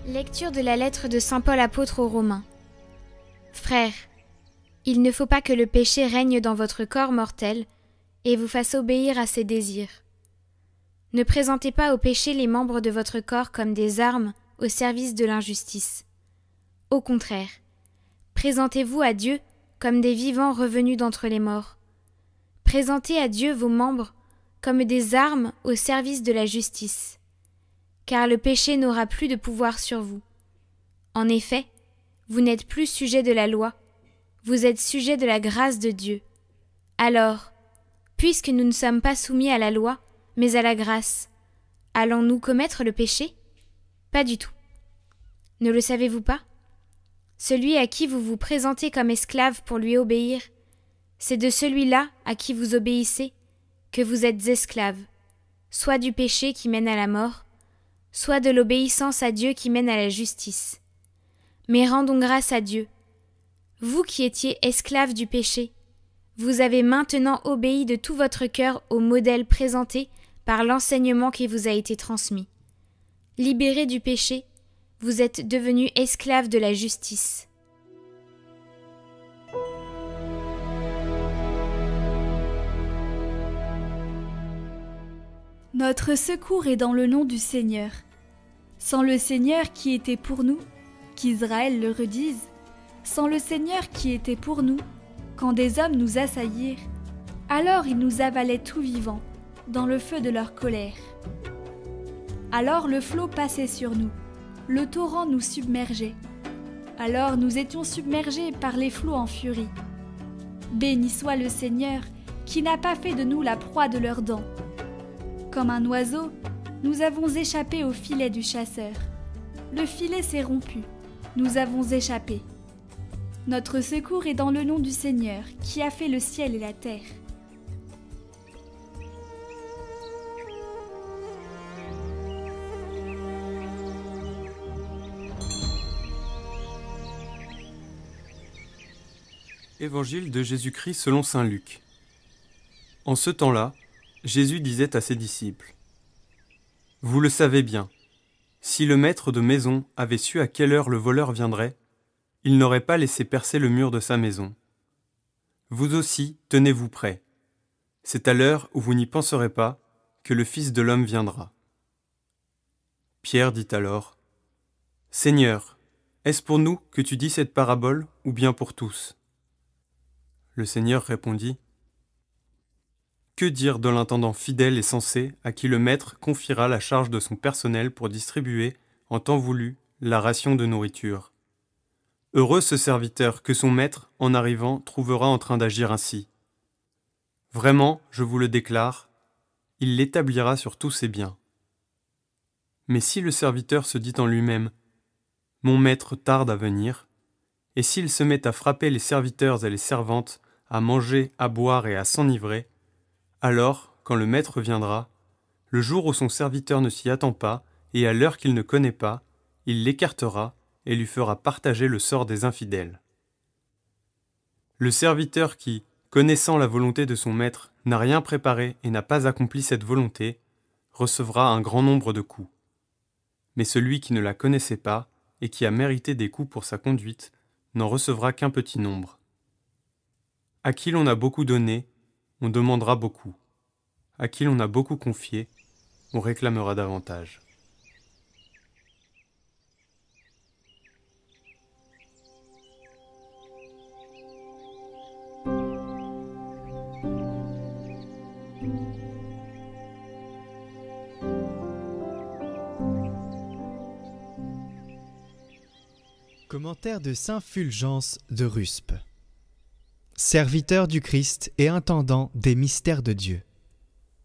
Lecture de la lettre de saint Paul apôtre aux Romains. Frères, il ne faut pas que le péché règne dans votre corps mortel et vous fasse obéir à ses désirs. Ne présentez pas au péché les membres de votre corps comme des armes au service de l'injustice. Au contraire, présentez-vous à Dieu comme des vivants revenus d'entre les morts. Présentez à Dieu vos membres comme des armes au service de la justice. Car le péché n'aura plus de pouvoir sur vous. En effet, vous n'êtes plus sujet de la loi, vous êtes sujet de la grâce de Dieu. Alors, puisque nous ne sommes pas soumis à la loi, mais à la grâce, allons-nous commettre le péché? Pas du tout. Ne le savez-vous pas? Celui à qui vous vous présentez comme esclave pour lui obéir, c'est de celui-là à qui vous obéissez que vous êtes esclaves, soit du péché qui mène à la mort, soit de l'obéissance à Dieu qui mène à la justice. Mais rendons grâce à Dieu. Vous qui étiez esclaves du péché, vous avez maintenant obéi de tout votre cœur au modèle présenté par l'enseignement qui vous a été transmis. Libérés du péché, vous êtes devenus esclaves de la justice. Notre secours est dans le nom du Seigneur. Sans le Seigneur qui était pour nous, qu'Israël le redise, sans le Seigneur qui était pour nous, quand des hommes nous assaillirent, alors ils nous avalaient tout vivants, dans le feu de leur colère. Alors le flot passait sur nous, le torrent nous submergeait. Alors nous étions submergés par les flots en furie. Béni soit le Seigneur, qui n'a pas fait de nous la proie de leurs dents. Comme un oiseau, nous avons échappé au filet du chasseur. Le filet s'est rompu, nous avons échappé. Notre secours est dans le nom du Seigneur, qui a fait le ciel et la terre. Évangile de Jésus-Christ selon saint Luc. En ce temps-là, Jésus disait à ses disciples : « Vous le savez bien, si le maître de maison avait su à quelle heure le voleur viendrait, il n'aurait pas laissé percer le mur de sa maison. Vous aussi, tenez-vous prêts. C'est à l'heure où vous n'y penserez pas que le Fils de l'homme viendra. » Pierre dit alors : « Seigneur, est-ce pour nous que tu dis cette parabole ou bien pour tous ?» Le Seigneur répondit : « Que dire de l'intendant fidèle et sensé à qui le maître confiera la charge de son personnel pour distribuer, en temps voulu, la ration de nourriture ? Heureux ce serviteur que son maître, en arrivant, trouvera en train d'agir ainsi. Vraiment, je vous le déclare, il l'établira sur tous ses biens. Mais si le serviteur se dit en lui-même : Mon maître tarde à venir, et s'il se met à frapper les serviteurs et les servantes, à manger, à boire et à s'enivrer, alors, quand le maître viendra, le jour où son serviteur ne s'y attend pas, et à l'heure qu'il ne connaît pas, il l'écartera et lui fera partager le sort des infidèles. Le serviteur qui, connaissant la volonté de son maître, n'a rien préparé et n'a pas accompli cette volonté, recevra un grand nombre de coups. Mais celui qui ne la connaissait pas et qui a mérité des coups pour sa conduite, n'en recevra qu'un petit nombre. À qui l'on a beaucoup donné, on demandera beaucoup. À qui l'on a beaucoup confié, on réclamera davantage. Commentaire de saint Fulgence de Ruspe. Serviteur du Christ et intendant des mystères de Dieu.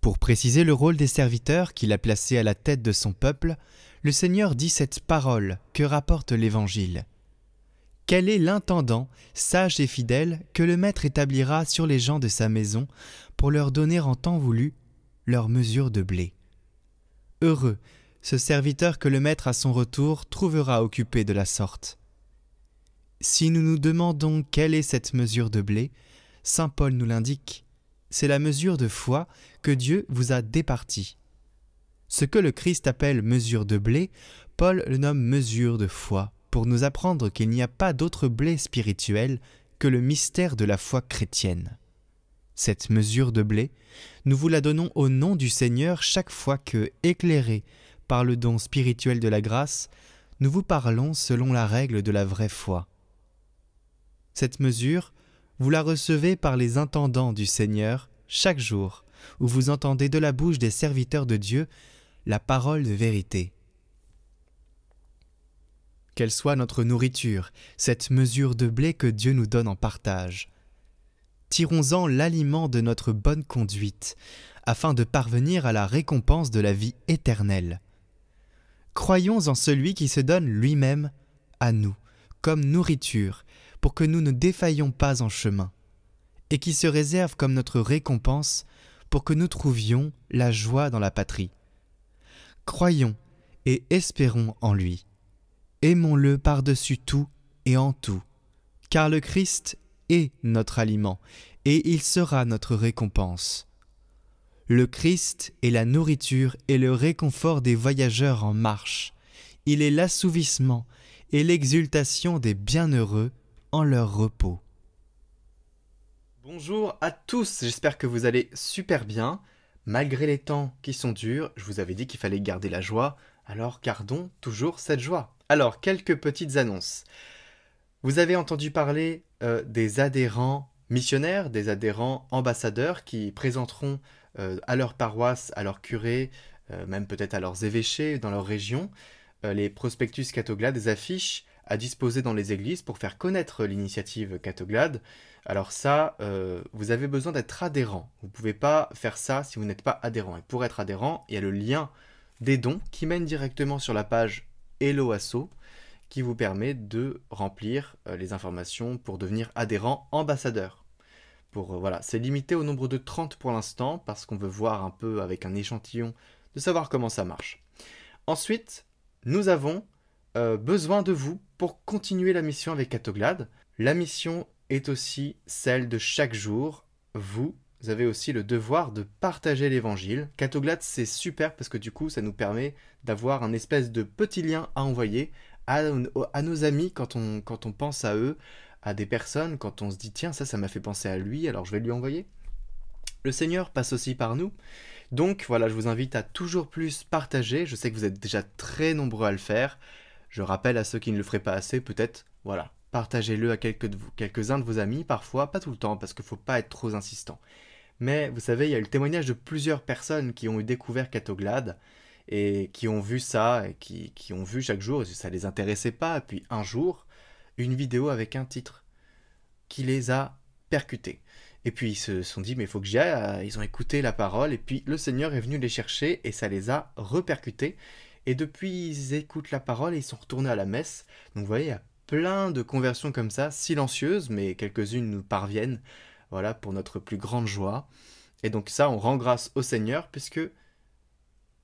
Pour préciser le rôle des serviteurs qu'il a placés à la tête de son peuple, le Seigneur dit cette parole que rapporte l'Évangile. quel est l'intendant, sage et fidèle, que le maître établira sur les gens de sa maison pour leur donner en temps voulu leur mesure de blé. Heureux ce serviteur que le maître à son retour trouvera occupé de la sorte. Si nous nous demandons quelle est cette mesure de blé, saint Paul nous l'indique. C'est la mesure de foi que Dieu vous a départie. Ce que le Christ appelle mesure de blé, Paul le nomme mesure de foi, pour nous apprendre qu'il n'y a pas d'autre blé spirituel que le mystère de la foi chrétienne. Cette mesure de blé, nous vous la donnons au nom du Seigneur chaque fois que, éclairés par le don spirituel de la grâce, nous vous parlons selon la règle de la vraie foi. Cette mesure, vous la recevez par les intendants du Seigneur chaque jour, où vous entendez de la bouche des serviteurs de Dieu la parole de vérité. Quelle soit notre nourriture, cette mesure de blé que Dieu nous donne en partage. Tirons-en l'aliment de notre bonne conduite, afin de parvenir à la récompense de la vie éternelle. Croyons en celui qui se donne lui-même à nous, comme nourriture, pour que nous ne défaillions pas en chemin, et qui se réserve comme notre récompense pour que nous trouvions la joie dans la patrie. Croyons et espérons en lui. Aimons-le par-dessus tout et en tout, car le Christ est notre aliment, et il sera notre récompense. Le Christ est la nourriture et le réconfort des voyageurs en marche. Il est l'assouvissement et l'exultation des bienheureux en leur repos. Bonjour à tous, j'espère que vous allez super bien. Malgré les temps qui sont durs, je vous avais dit qu'il fallait garder la joie, alors gardons toujours cette joie. Alors, quelques petites annonces. Vous avez entendu parler des adhérents missionnaires, des adhérents ambassadeurs qui présenteront à leur paroisse, à leur curé, même peut-être à leurs évêchés dans leur région, les prospectus Catoglade, des affiches à disposer dans les églises pour faire connaître l'initiative Catoglade. Alors ça, vous avez besoin d'être adhérent. Vous ne pouvez pas faire ça si vous n'êtes pas adhérent. Et pour être adhérent, il y a le lien des dons qui mène directement sur la page Hello Asso qui vous permet de remplir les informations pour devenir adhérent ambassadeur. Voilà, c'est limité au nombre de 30 pour l'instant parce qu'on veut voir un peu avec un échantillon de savoir comment ça marche. Ensuite, nous avons besoin de vous pour continuer la mission avec Catoglade. La mission est aussi celle de chaque jour. Vous avez aussi le devoir de partager l'évangile. Catoglade, c'est super parce que du coup, ça nous permet d'avoir un espèce de petit lien à envoyer à nos amis quand on pense à eux, à des personnes, quand on se dit tiens, ça m'a fait penser à lui, alors je vais lui envoyer. Le Seigneur passe aussi par nous. Donc voilà, je vous invite à toujours plus partager. Je sais que vous êtes déjà très nombreux à le faire. Je rappelle à ceux qui ne le feraient pas assez, peut-être, voilà, partagez-le à quelques-uns de vos amis, parfois, pas tout le temps, parce qu'il ne faut pas être trop insistant. Mais vous savez, il y a eu le témoignage de plusieurs personnes qui ont eu découvert Catoglade et qui ont vu ça, et qui ont vu chaque jour, et ça ne les intéressait pas, et puis un jour, une vidéo avec un titre qui les a percutés. Et puis ils se sont dit, mais il faut que j'y aille, ils ont écouté la parole, et puis le Seigneur est venu les chercher, et ça les a repercutés. Et depuis, ils écoutent la parole et ils sont retournés à la messe. Donc vous voyez, il y a plein de conversions comme ça, silencieuses, mais quelques-unes nous parviennent, voilà, pour notre plus grande joie. Et donc ça, on rend grâce au Seigneur, puisque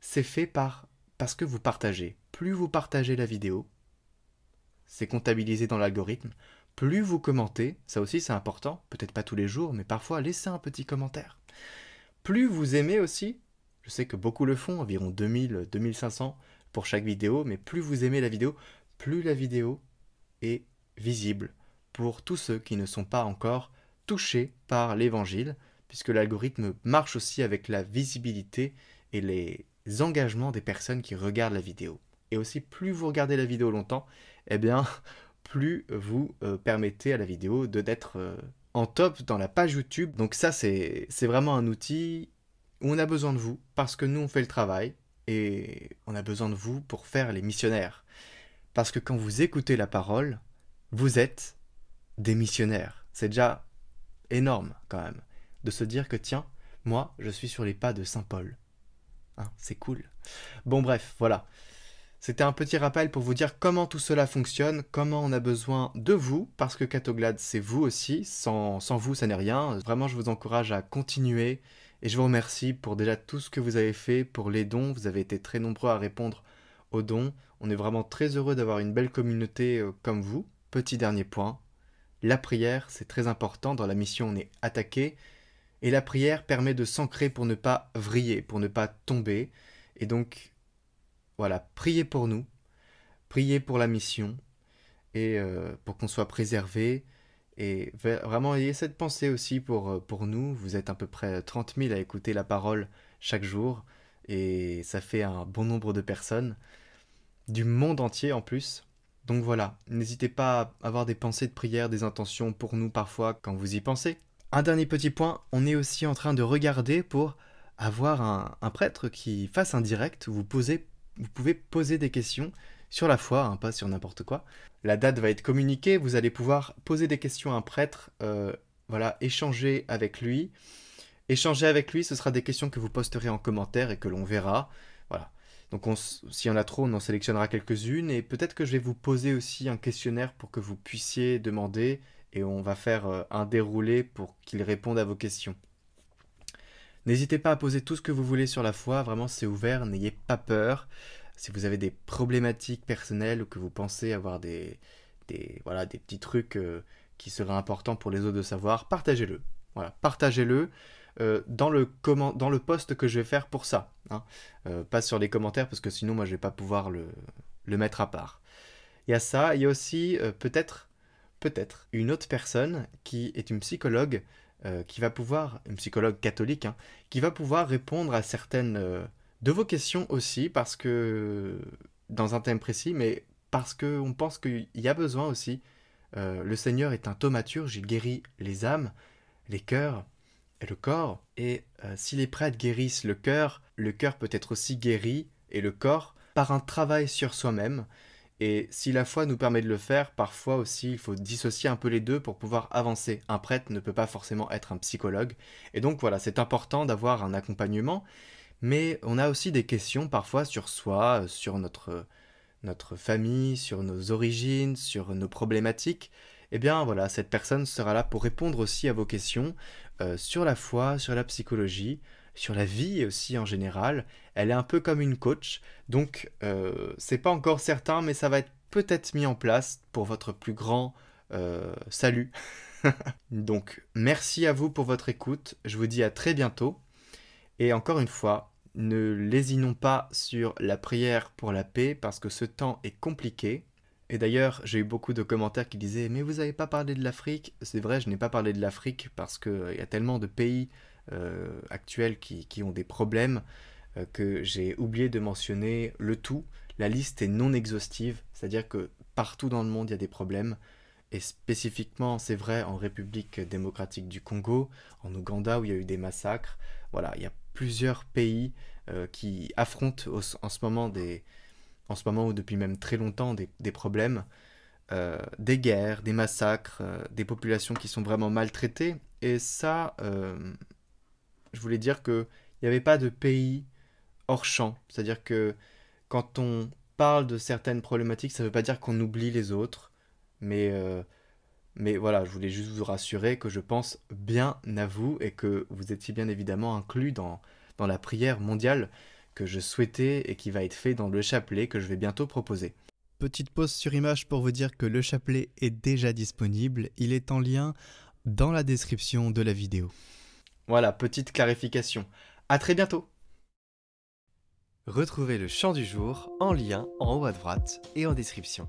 c'est fait parce que vous partagez. Plus vous partagez la vidéo, c'est comptabilisé dans l'algorithme, plus vous commentez, ça aussi c'est important, peut-être pas tous les jours, mais parfois laissez un petit commentaire. Plus vous aimez aussi, je sais que beaucoup le font, environ 2000, 2500 pour chaque vidéo, mais plus vous aimez la vidéo, plus la vidéo est visible pour tous ceux qui ne sont pas encore touchés par l'évangile, puisque l'algorithme marche aussi avec la visibilité et les engagements des personnes qui regardent la vidéo. Et aussi, plus vous regardez la vidéo longtemps, eh bien, plus vous permettez à la vidéo d'être en top dans la page YouTube. Donc ça, c'est vraiment un outil où on a besoin de vous, parce que nous, on fait le travail, et on a besoin de vous pour faire les missionnaires. Parce que quand vous écoutez la parole, vous êtes des missionnaires. C'est déjà énorme, quand même, de se dire que, tiens, moi, je suis sur les pas de Saint Paul. Hein, c'est cool. Bon, bref, voilà. C'était un petit rappel pour vous dire comment tout cela fonctionne, comment on a besoin de vous, parce que Catoglade, c'est vous aussi. Sans vous, ça n'est rien. Vraiment, je vous encourage à continuer. Et je vous remercie pour déjà tout ce que vous avez fait, pour les dons. Vous avez été très nombreux à répondre aux dons. On est vraiment très heureux d'avoir une belle communauté comme vous. Petit dernier point, la prière, c'est très important. Dans la mission, on est attaqué. Et la prière permet de s'ancrer pour ne pas vriller, pour ne pas tomber. Et donc, voilà, priez pour nous, priez pour la mission, et pour qu'on soit préservé. Et vraiment, ayez cette pensée aussi pour nous. Vous êtes à peu près 30 000 à écouter la parole chaque jour, et ça fait un bon nombre de personnes, du monde entier en plus. Donc voilà, n'hésitez pas à avoir des pensées de prière, des intentions pour nous parfois quand vous y pensez. Un dernier petit point, on est aussi en train de regarder pour avoir un prêtre qui fasse un direct où vous pouvez poser des questions sur la foi, hein, pas sur n'importe quoi. La date va être communiquée, vous allez pouvoir poser des questions à un prêtre, voilà, échanger avec lui. Échanger avec lui, ce sera des questions que vous posterez en commentaire et que l'on verra. Voilà. Donc s'il y en a trop, on en sélectionnera quelques-unes, et peut-être que je vais vous poser aussi un questionnaire pour que vous puissiez demander, et on va faire un déroulé pour qu'il réponde à vos questions. N'hésitez pas à poser tout ce que vous voulez sur la foi, vraiment c'est ouvert, n'ayez pas peur. Si vous avez des problématiques personnelles ou que vous pensez avoir des petits trucs qui seraient importants pour les autres de savoir, partagez-le. Voilà, partagez-le dans le post que je vais faire pour ça. Hein. Pas sur les commentaires parce que sinon moi je vais pas pouvoir le mettre à part. Il y a ça, il y a aussi peut-être une autre personne qui est une psychologue qui va pouvoir, une psychologue catholique, hein, qui va pouvoir répondre à certaines de vos questions aussi, parce que dans un thème précis, mais parce qu'on pense qu'il y a besoin aussi. Le Seigneur est un thaumaturge, il guérit les âmes, les cœurs et le corps. Et si les prêtres guérissent le cœur peut être aussi guéri, et le corps, par un travail sur soi-même. Et si la foi nous permet de le faire, parfois aussi il faut dissocier un peu les deux pour pouvoir avancer. Un prêtre ne peut pas forcément être un psychologue. Et donc voilà, c'est important d'avoir un accompagnement. Mais on a aussi des questions parfois sur soi, sur notre famille, sur nos origines, sur nos problématiques. Eh bien voilà, cette personne sera là pour répondre aussi à vos questions sur la foi, sur la psychologie, sur la vie aussi en général. Elle est un peu comme une coach, donc c'est pas encore certain, mais ça va être peut-être mis en place pour votre plus grand salut. Donc merci à vous pour votre écoute, je vous dis à très bientôt. Et encore une fois, ne lésinons pas sur la prière pour la paix parce que ce temps est compliqué. Et d'ailleurs, j'ai eu beaucoup de commentaires qui disaient « Mais vous n'avez pas parlé de l'Afrique ?» C'est vrai, je n'ai pas parlé de l'Afrique parce qu'il y a tellement de pays actuels qui ont des problèmes que j'ai oublié de mentionner le tout. La liste est non exhaustive, c'est-à-dire que partout dans le monde, il y a des problèmes. Et spécifiquement, c'est vrai, en République démocratique du Congo, en Ouganda où il y a eu des massacres. Voilà, il y a plusieurs pays qui affrontent en ce moment ou depuis même très longtemps des problèmes, des guerres, des massacres, des populations qui sont vraiment maltraitées. Et ça, je voulais dire qu'il n'y avait pas de pays hors champ. C'est-à-dire que quand on parle de certaines problématiques, ça ne veut pas dire qu'on oublie les autres. Mais voilà, je voulais juste vous rassurer que je pense bien à vous et que vous étiez bien évidemment inclus dans la prière mondiale que je souhaitais et qui va être fait dans le chapelet que je vais bientôt proposer. Petite pause sur image pour vous dire que le chapelet est déjà disponible. Il est en lien dans la description de la vidéo. Voilà, petite clarification. À très bientôt. Retrouvez le chant du jour en lien en haut à droite et en description.